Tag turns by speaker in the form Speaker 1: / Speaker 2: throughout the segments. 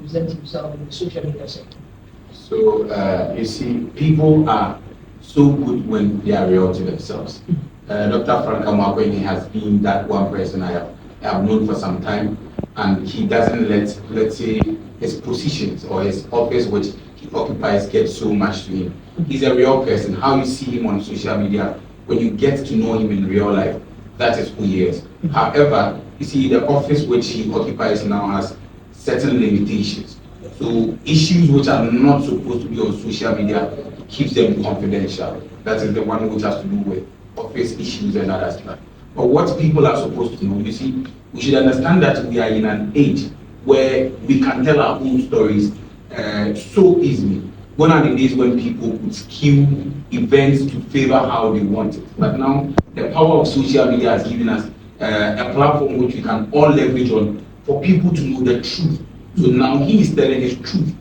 Speaker 1: present himself in the social media sector?
Speaker 2: So, you see, people are so good when they are real to themselves. Dr. Frank Amoakohene has been that one person I have known for some time, and he doesn't let, let's say, his positions or his office which he occupies get so much to him. He's a real person. How you see him on social media, when you get to know him in real life, that is who he is. However, you see, the office which he occupies now has certain limitations. So issues which are not supposed to be on social media keeps them confidential. That is the one which has to do with office issues and other stuff. But what people are supposed to know, you see, we should understand that we are in an age where we can tell our own stories so easily. Gone are the days when people could skew events to favor how they want it. But now, the power of social media has given us a platform which we can all leverage on for people to know the truth. So now he is telling his truth,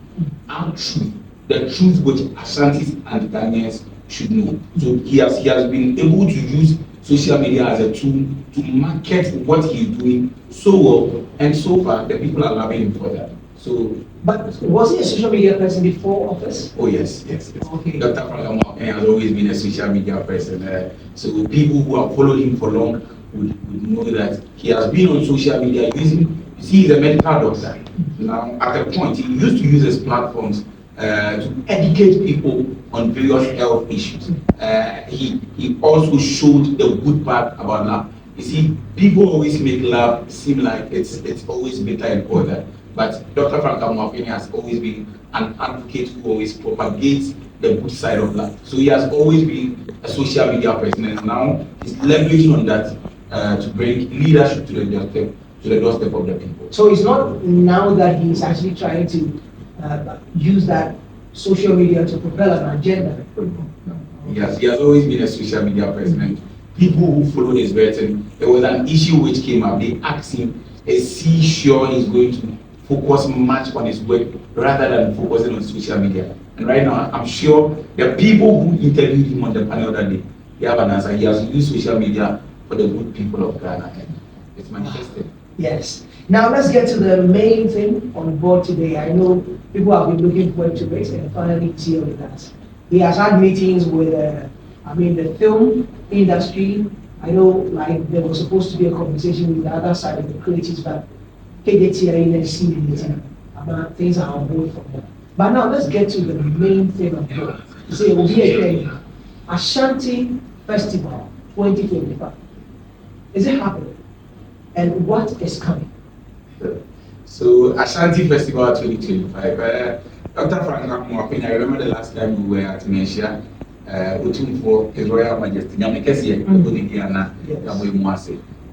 Speaker 2: our truth, the truth which Ashantis and Ghanaians should know. So he has been able to use social media as a tool to market what he is doing so well, and so far the people are loving him for that. So,
Speaker 1: but was he a social media person before office?
Speaker 2: Oh yes.
Speaker 1: Okay.
Speaker 2: Dr. Frank Amoakohene has always been a social media person. So people who have followed him for long would know that he has been on social media using. You see, he's a medical doctor. Now, at a point, he used to use his platforms to educate people on various health issues. He also showed the good part about love. You see, people always make love seem like it's always better and other. But Dr. Frank Amoakohene has always been an advocate who always propagates the good side of life. So he has always been a social media person, and now he's leveraging on that to bring leadership to the doorstep of the people.
Speaker 1: So it's not now that he's actually trying to use that social media to propel an agenda.
Speaker 2: Yes, he has always been a social media person. And people who followed his vetting, there was an issue which came up. They asked him, is he sure he's going to focus much on his work rather than focusing on social media? And right now, I'm sure the people who interviewed him on the panel that day, they have an answer. He has used social media for the good people of Ghana, and it's manifested.
Speaker 1: Yes. Now let's get to the main thing on board today. I know people have been looking forward to it, and finally he's here with us. He has had meetings with, the film industry. I know, like, there was supposed to be a conversation with the other side of the creatives, but things are on hold from there. But now let's get to the main thing on board. So we'll be again, Ashanti Festival 2025. Is it happening? And what is coming?
Speaker 2: So Ashanti Festival 2025. Dr. Frank Amoakohene, I remember the last time we were at Mesia, looking for His Royal Majesty.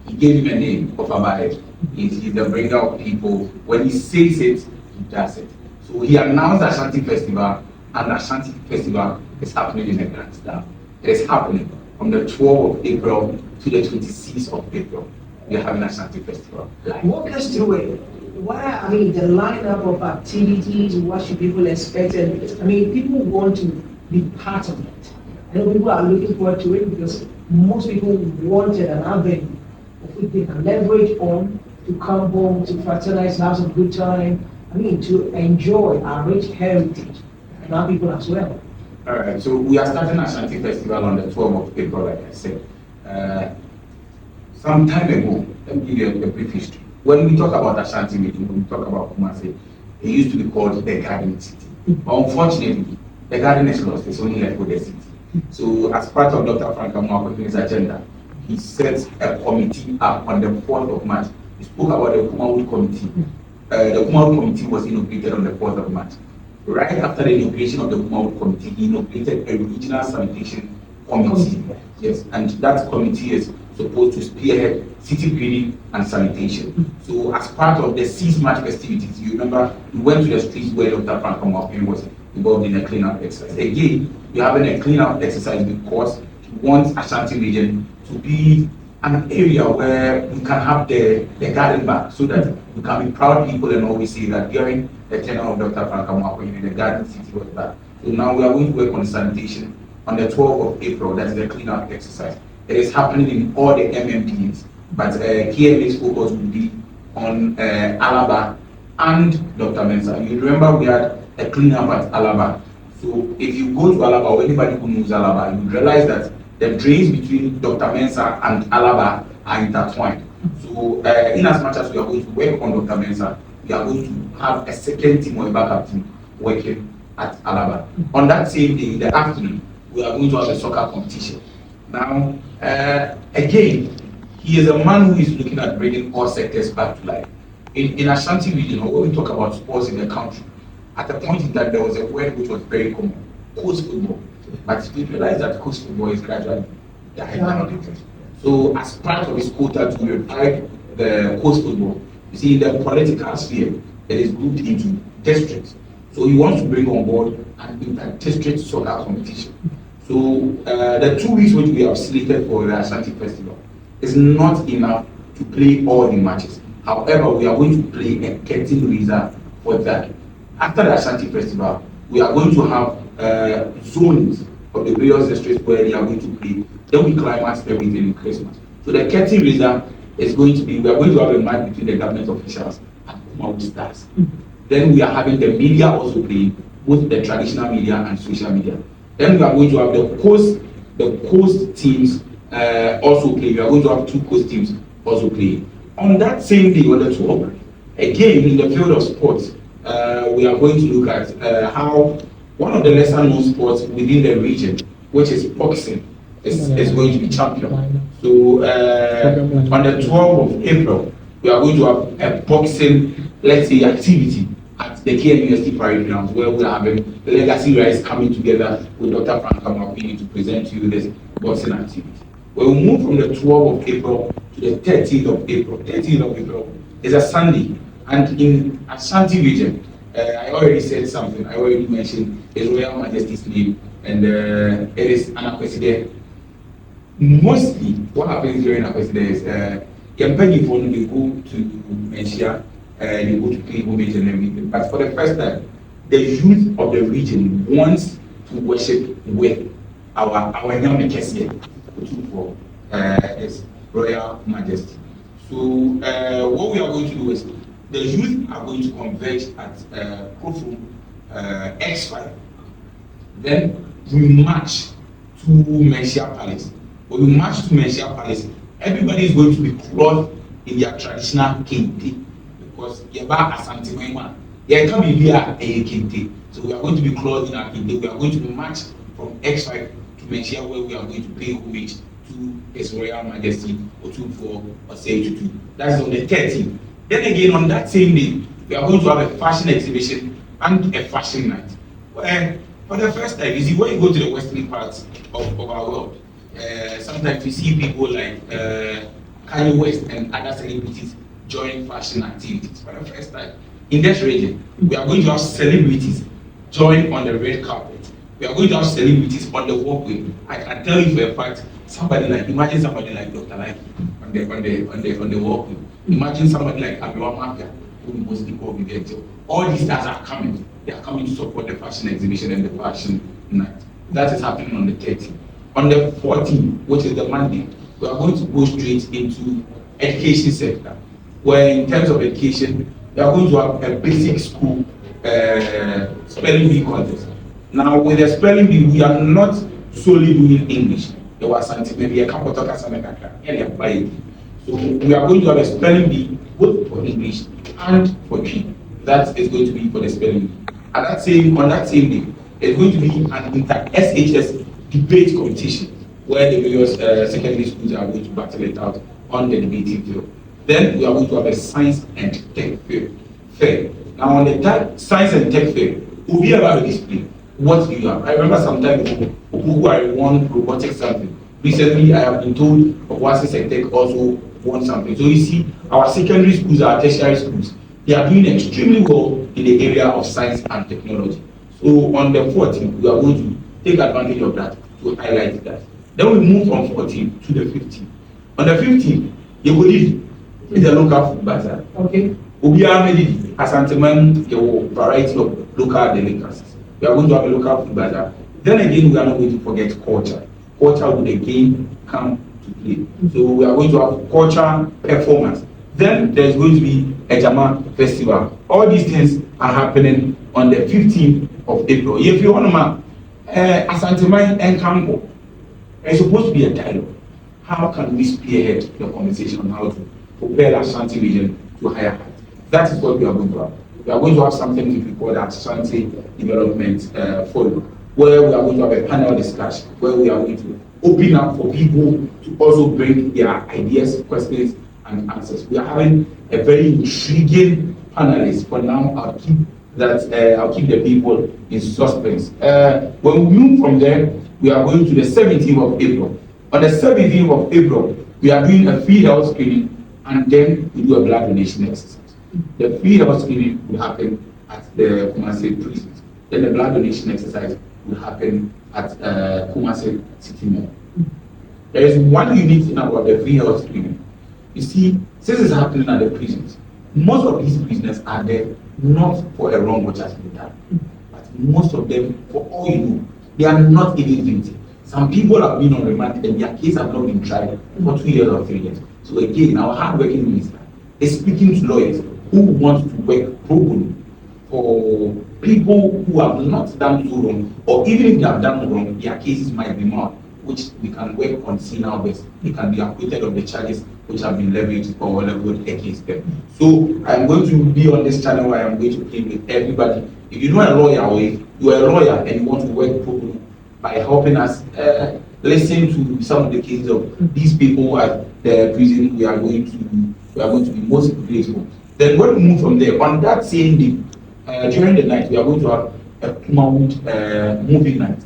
Speaker 2: He gave him a name of Abaye. He's the bringer of people. When he says it, he does it. So he announced Ashanti Festival, and Ashanti Festival is happening in the Grand Style. It is happening from the 12th of April to the 26th of April. We are having Ashanti Festival.
Speaker 1: Walk us through it. The lineup of activities, what should people expect? And people want to be part of it. I know people are looking forward to it because most people wanted an avenue of which they can leverage on to come home, to fraternize, have some good time. To enjoy our rich heritage and our people as well.
Speaker 2: All right, so we are starting Ashanti Festival on the 12th of April, like I said. Some time ago, let me give you a brief history. When we talk about Ashanti meeting, when we talk about Kumasi, it used to be called the Garden City. But unfortunately, the garden is lost, it's only left with the city. So as part of Dr. Frank Amoakohene's agenda, he set a committee up on the 4th of March. He spoke about the Kumawood Committee. The Kumawood Committee was inaugurated on the 4th of March. Right after the inauguration of the Kumawood Committee, he inaugurated a regional sanitation committee. Yes, and that committee is supposed to spearhead city cleaning and sanitation. So as part of the 6 March festivities, you remember, we went to the streets where Dr. Frank Amoakohene was involved in a cleanup exercise. Again, we're having a cleanup exercise because we want Ashanti region to be an area where we can have the garden back, so that we can be proud people and always say that during the tenure of Dr. Frank Amoakohene, the garden city was back. So now we are going to work on sanitation on the 12th of April. That's the cleanup exercise. It is happening in all the MMDs, but KMA's focus will be on Alaba, and Dr. Mensah. You remember we had a cleanup at Alaba. So if you go to Alaba, or anybody who knows Alaba, you realize that the drains between Dr. Mensah and Alaba are intertwined. So in as much as we are going to work on Dr. Mensah, we are going to have a second team or a backup team working at Alaba. On that same day, in the afternoon, we are going to have a soccer competition. Now, again, he is a man who is looking at bringing all sectors back to life. In Ashanti region, or when we talk about sports in the country, at a point in time, there was a word which was very common, coast football. But we realized that coast football is gradually dying down. So as part of his quota to revive the coast football, you see, in the political sphere, it is grouped into districts. So he wants to bring on board an inter-district soccer competition. So the 2 weeks which we have slated for the Ashanti Festival is not enough to play all the matches. However, we are going to play a curtain raiser for that. After the Ashanti Festival, we are going to have zones of the various districts where they are going to play. Then we climax everything in Christmas. So the curtain raiser is going to be, we are going to have a match between the government officials and Kumawu Stars. Then we are having the media also playing, both the traditional media and social media. Then we are going to have the coast teams also play. We are going to have 2 coast teams also play. On that same day, on the 12th, again in the field of sports, we are going to look at how one of the lesser known sports within the region, which is boxing, is going to be champion. So on the 12th of April, we are going to have a boxing, let's say, activity at the KN University Parade Grounds, where we are having legacy rise coming together with Dr. Frank Amoakohene to present to you this boxing activity. We will move from the 12th of April to the 13th of April. 13th of April is a Sunday, and in Ashanti region, I already said something. I already mentioned His Royal Majesty's name, and it is Amoakohene. Mostly, what happens during Amoakohene is when they go to Menchia, they go to pay homage and everything. But for the first time, the youth of the region wants to worship with our Nyame Kesiye for His Royal Majesty. So what we are going to do is the youth are going to converge at Kofum X5. Then we march to Menchia Palace. When we march to Menchia Palace, everybody is going to be clothed in their traditional kente. Because Yaba Ashanti Mema, there can be a kente. So we are going to be clothed in our kente. We are going to march from X5 to Menchia, where we are going to pay homage to His Royal Majesty Otumfuo Osei. That's on the 13th. Then again, on that same day, we are going to have a fashion exhibition and a fashion night. Well, for the first time, you see, when you go to the western parts of our world, sometimes you see people like Kanye West and other celebrities join fashion activities. For the first time in this region, we are going to have celebrities join on the red carpet. We are going to have celebrities on the walkway. I can tell you for a fact, imagine somebody like Dr. Like on the walkway. Imagine somebody like Abiwa Mafia, who mostly call me. All these stars are coming. They are coming to support the fashion exhibition and the fashion night. That is happening on the 13th. On the 14th, which is the Monday, we are going to go straight into education sector, where in terms of education, we are going to have a basic school spelling bee contest. Now, with the spelling bee, we are not solely doing English. There was something, maybe a couple of so we are going to have a spelling bee both for English and for G. That is going to be for the spelling bee. On that same day, it's going to be an inter-SHS debate competition where the various secondary schools are going to battle it out on the debating field. Then we are going to have a science and tech fair. Now on the science and tech fair, we'll be about to display what you have. I remember some time ago, who I won robotics something. Recently, I have been told Obuasi Tech also won something. So you see, our secondary schools, our tertiary schools, they are doing extremely well in the area of science and technology. So on the 14th, we are going to take advantage of that to highlight that. Then we move from 14 to the 15th. On the 15th, Yegolidi is a local food bazaar. Okay. Obiara Medidi, Asante Man, a variety of local delicacies. We are going to have a local food bazaar. Then again, we are not going to forget culture. Culture would again come to play. So we are going to have culture performance Then there's going to be a Jama festival. All these things are happening on the 15th of April. If you want to Ashanti and Campo, there's supposed to be a dialogue. How can we spearhead the conversation on how to propel Ashanti region to higher heights? That is what we are going to have. We are going to have something which we call the Ashanti Development Forum, where we are going to have a panel discussion, where we are going to open up for people to also bring their ideas, questions, and answers. We are having a very intriguing panelist. For now, I'll keep the people in suspense. When we move from there, we are going to the 17th of April. On the 17th of April, we are doing a free health screening, and then we do a blood donation exercise. The free health screening will happen at the Kumasi prison. Then the blood donation exercise will happen at Kumasi City Mall. There is one unique thing about the free health screening. You see, since it's happening at the prisons, most of these prisoners are there not for a wrong which has been done, but most of them, for all you know, they are not even guilty. Some people have been on remand and their case have not been tried for 2 years or 3 years. So again, our hard-working minister is speaking to lawyers who want to work pro bono for people who have not done so wrong, or even if they have done wrong, their cases might be more, which we can work on seeing our best. They can be acquitted of the charges which have been levied or leveled against them. So I'm going to be on this channel where I'm going to plead with everybody. If you know a lawyer or if you are a lawyer and you want to work pro bono by helping us listen to some of the cases of these people at the prison, we are going to be most grateful. Then when we move from there, on that same day, during the night, we are going to have a Kumawood movie night.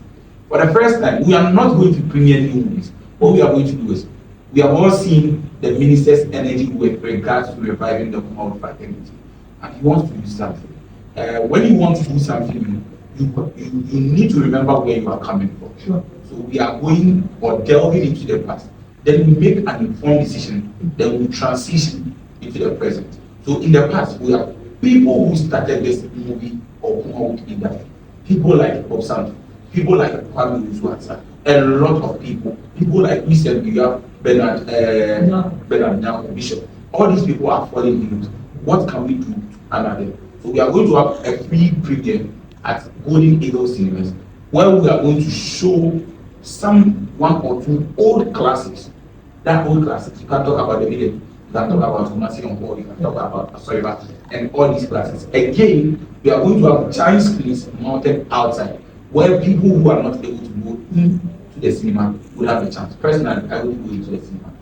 Speaker 2: For the first time, we are not going to premiere new movies. What we are going to do is, we have all seen the minister's energy with regards to reviving the Kumawood fraternity, and he wants to do something. When you want to do something, you need to remember where you are coming from.
Speaker 1: Sure.
Speaker 2: So we are going or delving into the past. Then we make an informed decision. Then we transition into the present. So in the past, we have people who started this movie or Kumawood industry. People like Bob Santo, people like Kwame Usuatsa, a lot of people. People like we said, we have Bernard now, Bishop. All these people are falling in. What can we do to honor them? So we are going to have a free premiere at Golden Eagle Cinemas, where we are going to show one or two old classics. That old classics, you can talk about the village, you can talk about Kumasi on board, you can talk about Asoiba, and all these classics. Again, we are going to have giant screens mounted outside, where people who are not able to go into the cinema will have a chance. Personally, I will go into the cinema.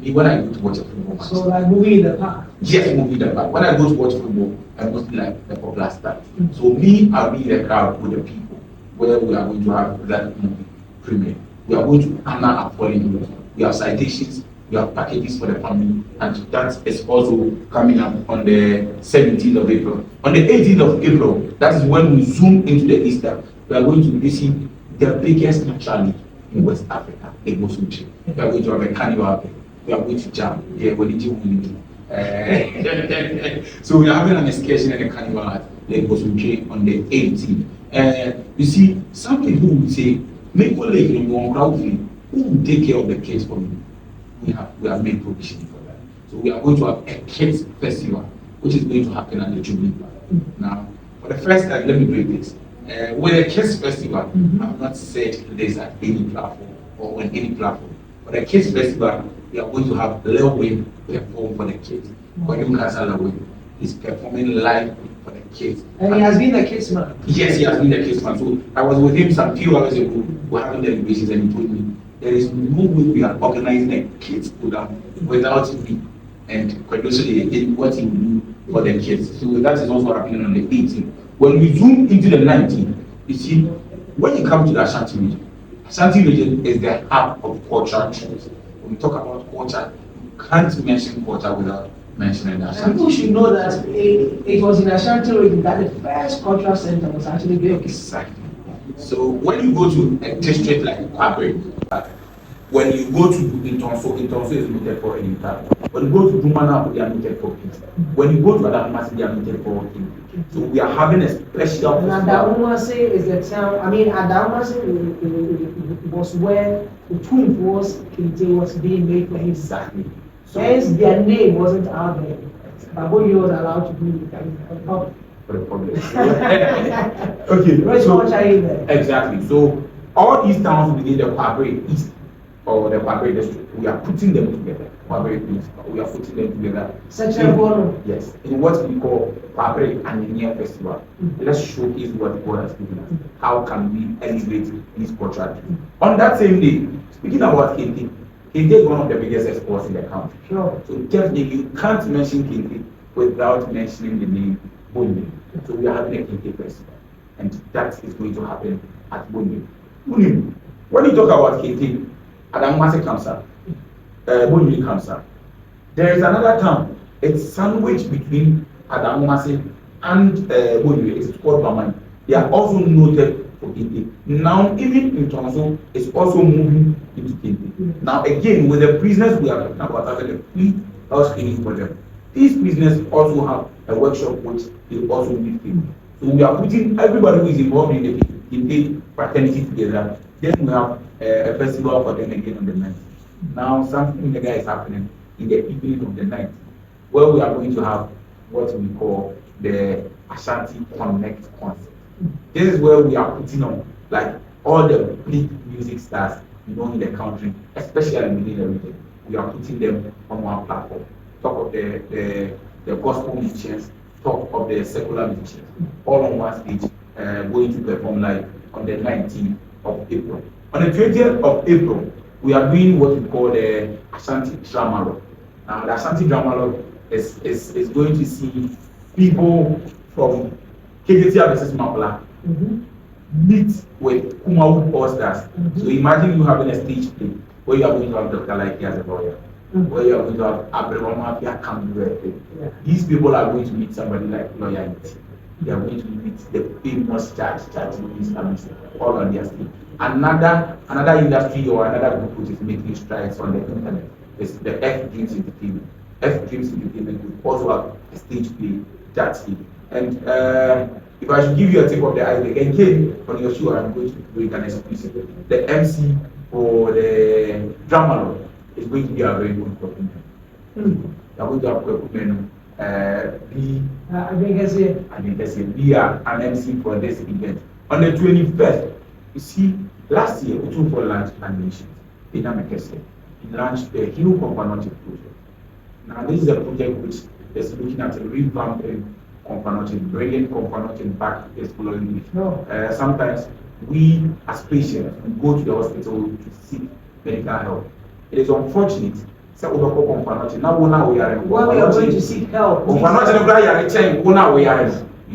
Speaker 2: When I go to watch a football match.
Speaker 1: So like movie in the park?
Speaker 2: Yes, movie in the park. When I go to watch football, I mostly like the popular star. So me, I'll be in the crowd with the people where we are going to have that movie premiere. We are going to honor our fallen heroes. We have citations, we have packages for the family, and that is also coming up on the 17th of April. On the 18th of April, that is when we zoom into the Easter. We are going to visit the biggest naturally in West Africa, Egosuchi. We are going to have a carnival. We are going to jam. Yeah, what did you want to do? So we are having an excursion and a carnival at Egosuchi on the 18th. You see, some people would say, make one leg in one crowd free. Who will take care of the kids for me? We have made provision for that. So we are going to have a kids festival, which is going to happen at the Jubilee Park. Now, for the first time, let me break this. With a kids festival, I have not said this at any platform or on any platform. For the kids festival, we are going to have Lil Wayne perform for the kids. When Lil Wayne is performing live for the kids.
Speaker 1: And he has been a kids man.
Speaker 2: Yes, he has been a kids man. So I was with him some few hours ago. We're having deliberations, and he told me there is no way we are organizing a kids program without me and Kwedoso what he will do for the kids. So that is also happening on the 18th. When we zoom into the 19th, you see, when you come to the Ashanti region is the hub of cultural trends. When we talk about culture, you can't mention culture without mentioning the Ashanti.
Speaker 1: People should know that it was in Ashanti region that the first cultural center was actually built.
Speaker 2: Exactly. So when you go to a district like Kwabre, when you go to Intonso is noted for Inter. When you go to Dumana, they are noted for Peace. When you go to Adamasi, they are noted for King. So we are having a special.
Speaker 1: Adamasi is the town. I mean, Adamasi was where the twin force Kinte was being made for him.
Speaker 2: Exactly.
Speaker 1: Hence, their name wasn't out there. Baboni was allowed to do it on top.
Speaker 2: For the public. Okay.
Speaker 1: So,
Speaker 2: exactly. So all these towns within the Kwabre East or the Kwabre district, we are putting them together. Kwabre East, we are putting them together. Yes, in what we call Kwabre Anenia Festival. Let's showcase what God has given us. How can we elevate this culture? On that same day, speaking about Kente, Kente is one of the biggest exports in the country.
Speaker 1: Sure.
Speaker 2: So definitely you can't mention Kente without mentioning the name Bonny. So we are having a Kente festival, and that is going to happen at Bonny. When you talk about Kente, Adamwase comes up, Bonny comes up. There is another town. It's sandwiched between Adamwase and Bonny. It's called Bamani. They are also noted for Kente. Now, even in Tonso, it's also moving into Kente. Now, again, with the prisoners we are talking about having a free health screening for them. These prisoners also have a workshop which they also need to. So we are putting everybody who is involved in the fraternity together. Then we have a festival for them again on the 9th. Now something like that is happening in the evening of the 9th, where we are going to have what we call the Ashanti Connect concert. This is where we are putting on like all the big music stars in the country, especially within the region. We are putting them on one platform. Talk of the gospel musicians, talk of the secular musicians, all on one stage, going to perform live on the 19th of April. On the 20th of April, we are doing what we call the Ashanti Drama Rock. Now, the Ashanti Drama Rock is going to see people from KGT versus Mapla meet with Kumawu All Stars. So imagine you having a stage play where you are going to have Dr. Laiki as a lawyer. Where you are going to have Abraham Mafia come to These people are going to meet somebody like Loyalty. They are going to meet the famous church all on their stage. Another industry or another group which is making strides on the internet is the F Dreams Entertainment. F Dreams Entertainment will also have a stage play that day. And if I should give you a tip of the iceberg, again on your show, I'm going to bring an exclusive. The MC for the drama is going to be a very good equipment. They are going to have equipment. I think be an MC for this event. On the 21st, you see, last year we took for launch animation in Amoakohene. We launched the Hero Companotic project. Now, this is a project which is looking at revamping Companotic, bringing Companotic back to its glory. Sometimes we, as patients, we go to the hospital to seek medical help. It is unfortunate. Now we are
Speaker 1: going to seek help.
Speaker 2: You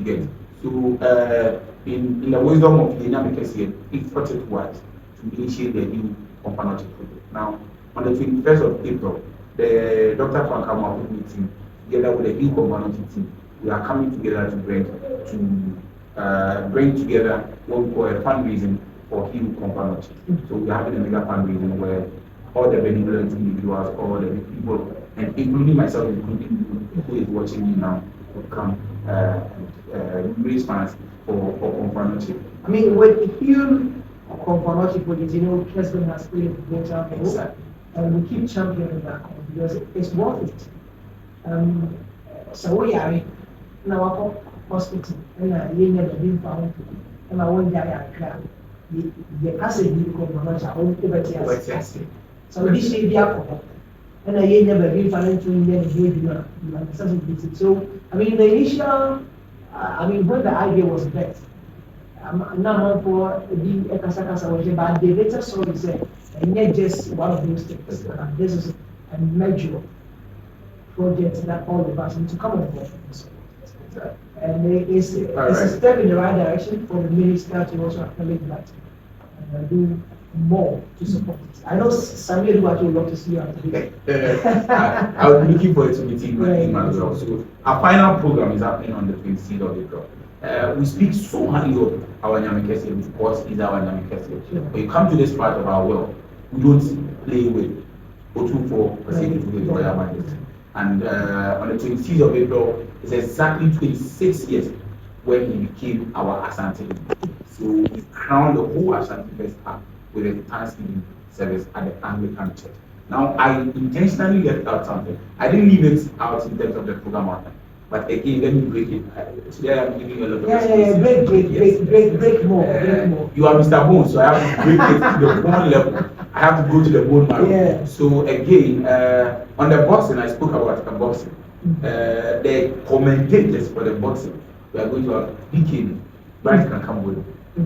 Speaker 2: get. So in the wisdom of the Amoakohene, it thought it wise to initiate the new Companotic project. Now, on the 21st of April, the Dr. Frank Amoakohene meeting, together with the new Companotic team, we are coming together to bring together what we call a fundraising for Hero Companotic. So we are having a mega fundraising where all the benevolent individuals, all the people, and including myself, including who is watching me now, will come raise funds for Companotic.
Speaker 1: I mean, with Hugh Companotic, President has played a great role, and we keep championing that because it's worth it. So we are in our hospital, and you never been found, and I won't die. The passage you Companotic, I won't ever tell. So this may be alcohol. And I never been financial So I mean the initial when the idea was birthed, now for the Kasakasa was but the later saw is and not just one of those things. This is a major project that all of us need to come on board. And it's a step in the right direction for the minister to also acknowledge that and do more to support it. I know Samuel would love to see you today.
Speaker 2: I will be looking forward to meeting with him as well. So our final program is happening on the 26th of April. We speak so highly of our Amoakohene because it's our Amoakohene. Sure. When you come to this part of our world, we don't play with O2 for sake of with Royal Majesty. And on the 26th of April, it's exactly 26 years when he became our Ashanti. So we crowned the whole Ashanti Fest up with a Thanksgiving service at the Anglican Church. Now, I intentionally left out something. I didn't leave it out in terms of the program outline. But again, let me break it. Today I'm giving you a lot of
Speaker 1: break more.
Speaker 2: You are Mr. Bone, so I have to break it to the bone level. I have to go to the bone marrow.
Speaker 1: Yeah.
Speaker 2: So again, on the boxing, I spoke about the boxing. The commentators for the boxing, we are going to have BK, Bright can come with.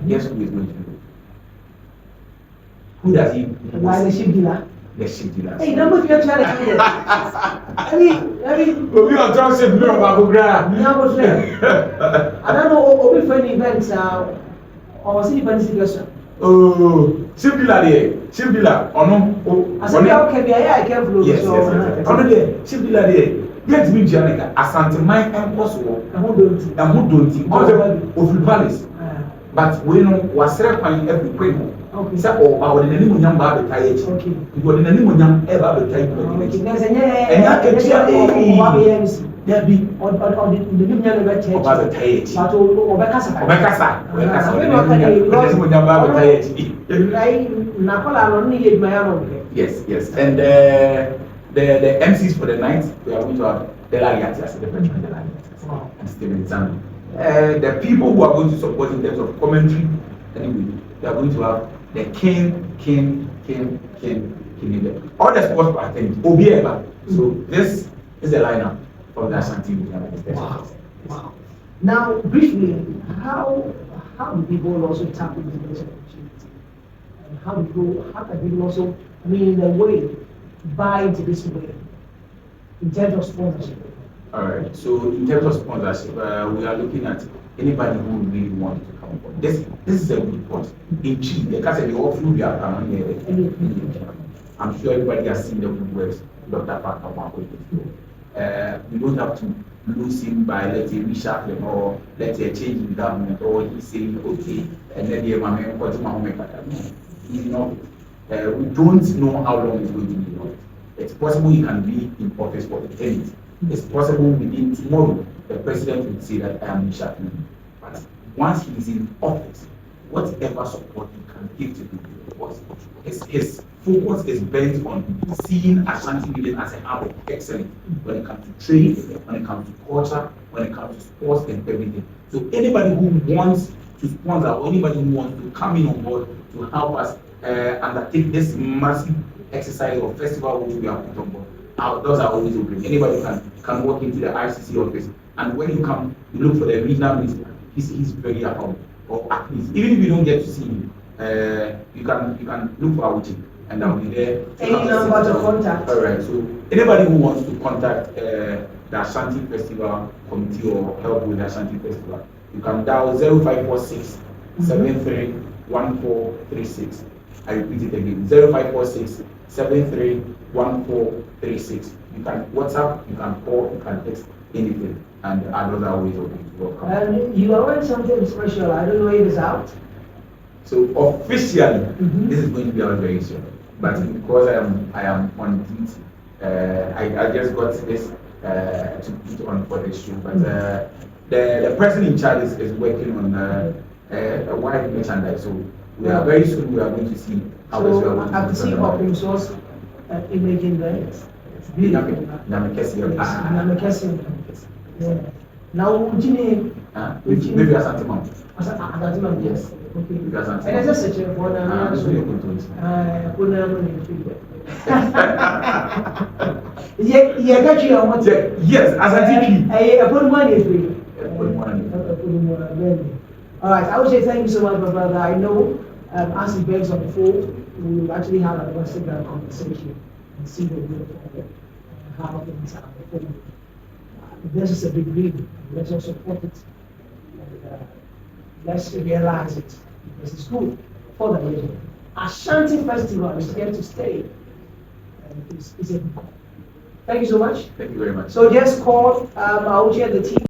Speaker 2: Guess who is going to do it? Who does he?
Speaker 1: Why the ship dealer?
Speaker 2: The ship dealer.
Speaker 1: Hey, number three, trying to do that. I mean,
Speaker 2: but we are trying to say, no, Babu Gra.
Speaker 1: I don't know, open for any events or see the situation.
Speaker 2: Oh, ship dealer there. Ship dealer. Oh no.
Speaker 1: I said, okay, I can't flow.
Speaker 2: Yes. Oh no, there. Ship dealer there. Get me Janica. Asante my impossible. And who don't think? Of Valleys. But we know was requiring every question. Okay. So, our name on Yamba Battay. Okay. You got the name on Yam ever Battay. And that can there be on the new year about the Tay. But Obekasa. Yes. And the MCs for the night, we are going to have Delariatas, the veteran Delariatas, and Steven Zan. The people who are going to support in terms of commentary, anyway, we are going to have the king. All the sports parties, Obieba. So this is the lineup of the Ashanti.
Speaker 1: Wow. Now, briefly, how do people also tap into this opportunity? And how can people also, in a way, buy into this way in terms of sponsorship?
Speaker 2: All right. So in terms of sponsorship, we are looking at anybody who really wants to come on. This is a good point. In Chile, because they all flew their I'm sure everybody has seen the good works Dr. Amoakohene. We don't have to lose him by let's say reshuffling or let's say change in government or he's saying okay and then the man he's not. We don't know how long he's going to be in office. It's possible he can be in office for eternity. It's possible within tomorrow the president would say that I am reshuffling. But once he is in office, whatever support he can give to people, his focus is bent on seeing Ashanti region as a hub of excellence when it comes to trade, when it comes to culture, when it comes to sports and everything. So anybody who wants to sponsor or anybody who wants to come in on board to help us undertake this massive exercise or festival which we have put on board, those are always open. Anybody can walk into the ICC office, and when you come, you look for the regional minister. He's very affable. Or at least, even if you don't get to see him, you can look for our team, and I'll be there.
Speaker 1: Any number to contact.
Speaker 2: All right. So anybody who wants to contact the Ashanti Festival Committee or help with the Ashanti Festival, you can dial 0546 731436. I repeat it again: 0546 731436. You can WhatsApp, you can call, you can text, anything, and others are always open to welcome.
Speaker 1: And you are wearing something special. I don't know if it's out.
Speaker 2: So officially, this is going to be out very soon. But because I am on duty, I just got this to put on for this show. But the person in charge is working on a wide merchandise. So we are very soon. We are going to see how we are going to.
Speaker 1: I can see open source imaging there. Now, which name?
Speaker 2: Maybe Asante Mom.
Speaker 1: Asante Mom, yes. Okay. And as a search for
Speaker 2: yes, Asante.
Speaker 1: All right, I would say thank you so much, my brother. I know as he begs on the phone, we will actually have a conversation and see the way forward. How things are performed. This is a big lead. Let's also support it. And, let's realize it because it's good for the region. Ashanti Festival is here to stay. And it's a good call. Thank you so much.
Speaker 2: Thank you very much.
Speaker 1: So just call, I will share the team.